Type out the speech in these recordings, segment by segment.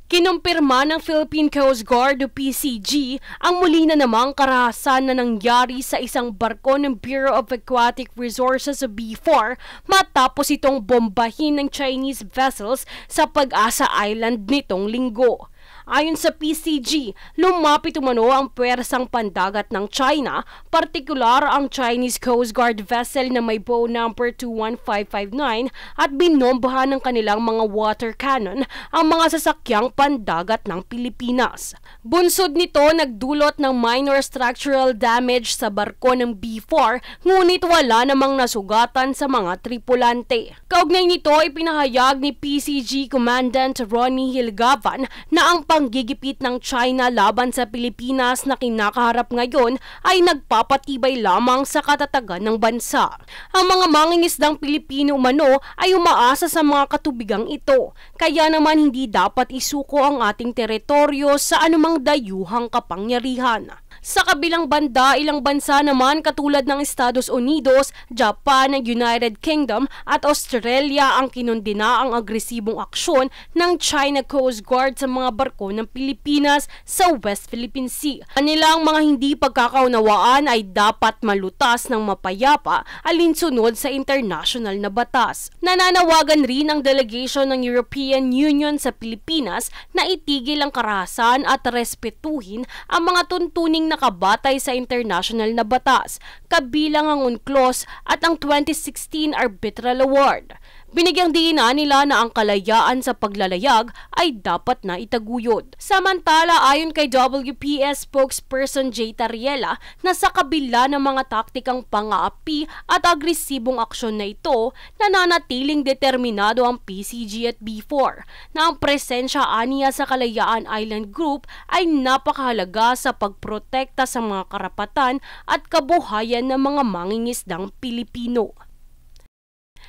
Kinumpirma ng Philippine Coast Guard o PCG ang muli na namang karahasan na nangyari sa isang barko ng Bureau of Aquatic Resources o B4 matapos itong bombahin ng Chinese vessels sa Pag-asa Island nitong linggo. Ayon sa PCG, lumapit umano ang pwersang pandagat ng China, partikular ang Chinese Coast Guard vessel na may bow number 21559 at binombahan ng kanilang mga water cannon ang mga sasakyang pandagat ng Pilipinas. Bunsod nito, nagdulot ng minor structural damage sa barko ng B4, ngunit wala namang nasugatan sa mga tripulante. Kaugnay nito, ipinahayag ni PCG Commandant Ronnie Hilgavan na ang panggigipit ng China laban sa Pilipinas na kinakaharap ngayon ay nagpapatibay lamang sa katatagan ng bansa. Ang mga mangingisdang Pilipino umano ay umaasa sa mga katubigang ito, kaya naman hindi dapat isuko ang ating teritoryo sa anumang dayuhang kapangyarihan. Sa kabilang banda, ilang bansa naman katulad ng Estados Unidos, Japan, United Kingdom at Australia ang kinundina ang agresibong aksyon ng China Coast Guard sa mga barko ng Pilipinas sa West Philippine Sea. Kanilang mga hindi pagkakaunawaan ay dapat malutas ng mapayapa alinsunod sa international na batas. Nananawagan rin ang delegation ng European Union sa Pilipinas na itigil ang karahasan at respetuhin ang mga tuntuning nakabatay sa international na batas, kabilang ang UNCLOS at ang 2016 Arbitral Award. Binigyang diinan nila na ang kalayaan sa paglalayag ay dapat na itaguyod. Samantala, ayon kay WPS spokesperson Jay Tariela, na sa kabila ng mga taktikang pang-aapi at agresibong aksyon na ito, nananatiling determinado ang PCG at B4 na ang presensya aniya sa Kalayaan Island Group ay napakahalaga sa pagprotekta sa mga karapatan at kabuhayan ng mga mangingisdang Pilipino.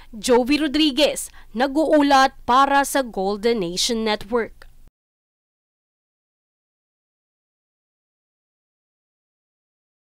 Jovi Rodriguez, nag-uulat para sa Golden Nation Network.